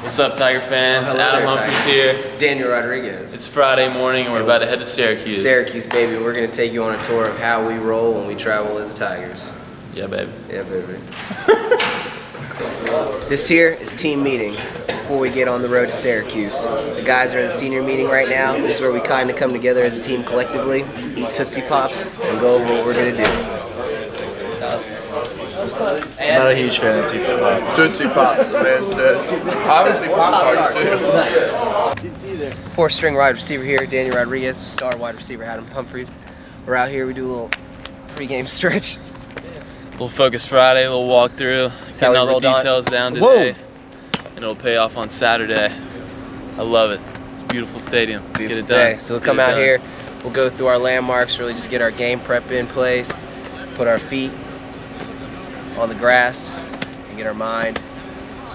What's up, Tiger fans? Hello Adam there, Humphries here. Daniel Rodriguez. It's Friday morning and we're about to head to Syracuse. Syracuse, baby. We're going to take you on a tour of how we roll when we travel as Tigers. Yeah, baby. Yeah, baby. This here is team meeting before we get on the road to Syracuse. The guys are in the senior meeting right now. This is where we kind of come together as a team collectively, eat Tootsie Pops, and go over what we're going to do. I'm not a huge fan of Tootsie Pops. Tootsie Pops, man says. Obviously Pop-Tarts too. Fourth string wide receiver here, Daniel Rodriguez. Star wide receiver, Adam Humphries. We're out here, we do a little pregame stretch. A little Focus Friday, a little walkthrough, getting all the details down today. And it'll pay off on Saturday. I love it. It's a beautiful stadium. Let's get it done. So we'll come out here, we'll go through our landmarks, really just get our game prep in place, put our feet on the grass, and get our mind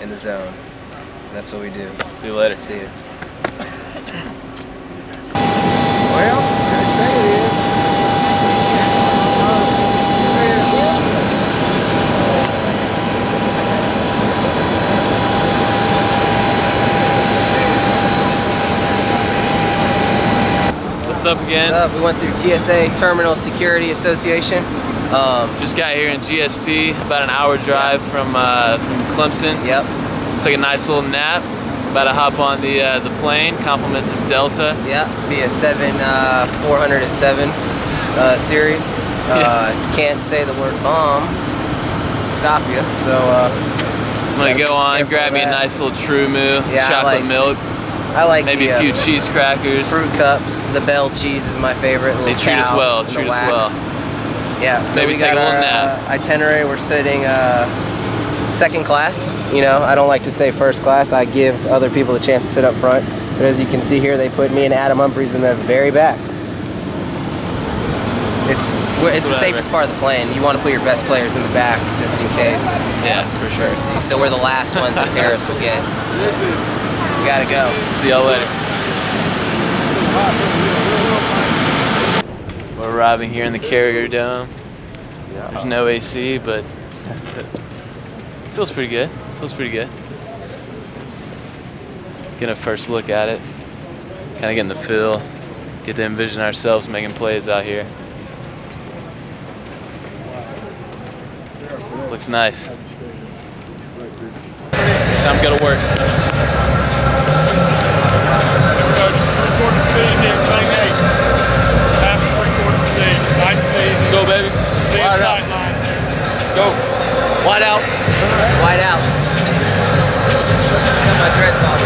in the zone. And that's what we do. See you later. See you. Well, I say it is. What's up again? What's up? We went through TSA, Terminal Security Association. Just got here in GSP, about an hour drive from Clemson. Yep. It's like a nice little nap. About to hop on the plane, compliments of Delta. Yep. Be a 407 series. Can't say the word bomb. Stop you. So I'm gonna go on, grab me a nice little True Moo, chocolate milk. I like maybe a few cheese crackers. Fruit cups. The Bell cheese is my favorite. They treat us well. Treat us well. Yeah. So maybe we take got a little our nap. Itinerary. We're sitting second class. You know, I don't like to say first class. I give other people a chance to sit up front. But as you can see here, they put me and Adam Humphries in the very back. It's the safest part of the plane. You want to put your best players in the back just in case. Yeah, for sure. So we're the last ones the terrorists will get. We gotta go. See y'all later. We're arriving here in the Carrier Dome. There's no AC, but feels pretty good. Feels pretty good. Get a first look at it. Kind of getting the feel. Get to envision ourselves making plays out here. Looks nice. Time to go to work. Go, baby. Wide out. Go. Wide outs. Wide outs. Cut my dreads off.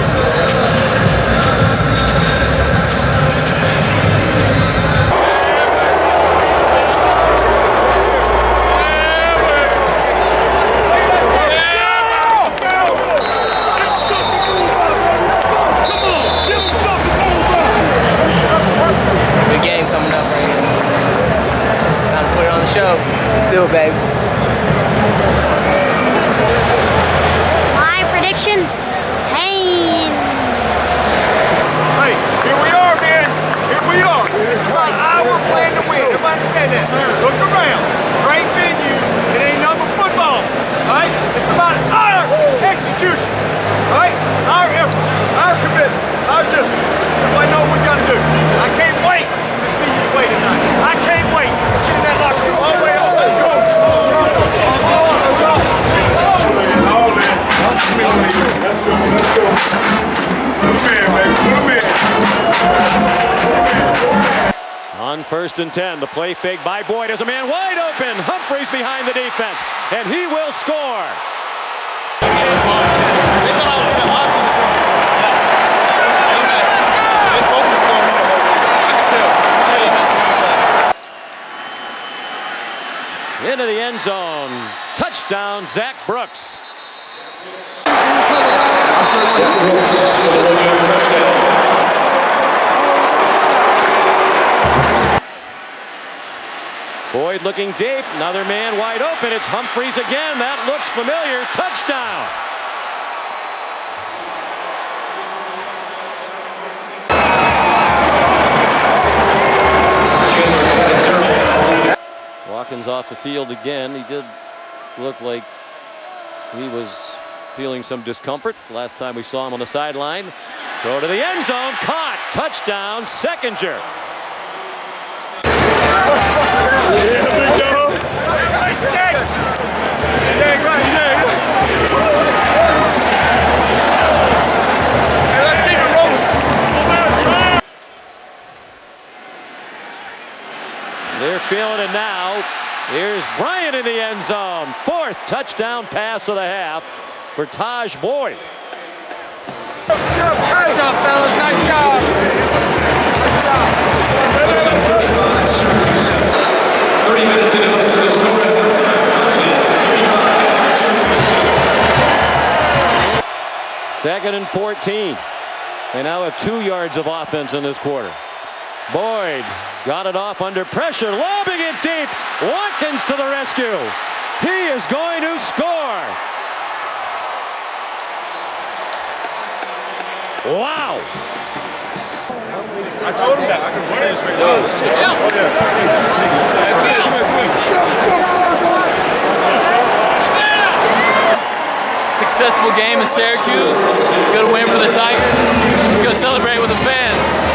Big game coming up right here. Time to put it on the show. Let's do it, baby. My prediction, pain. Hey, here we are, man. Here we are. It's about our plan to win. Everybody understand that? Look around. Great venue. It ain't nothing but football. All right? It's about our execution. All right? Our effort, our commitment, our discipline. Everybody know what we got to do. I can't wait to see you play tonight. I can't wait. Let's get in that locker room. All the way up. Let's go. Let's go. Let's go. On 1st and 10, the play fake by Boyd as a man wide open. Humphries behind the defense, and he will score. Into the end zone. Touchdown, Zach Brooks. Boyd looking deep. Another man wide open. It's Humphries again. That looks familiar. Touchdown. Watkins off the field again. He did look like he was feeling some discomfort. Last time we saw him on the sideline. Throw to the end zone, caught, touchdown, Seckinger. They're feeling it now. Here's Bryant in the end zone. 4th touchdown pass of the half for Taj Boyd. Nice job, fellas. Nice job. Nice job. 30 minutes in the score. Second and 14. They now have 2 yards of offense in this quarter. Boyd got it off under pressure, lobbing it deep. Watkins to the rescue. He is going to score. Wow. I told him that. I could win it. Successful game in Syracuse. Good win for the Tigers. Let's go celebrate with the fans.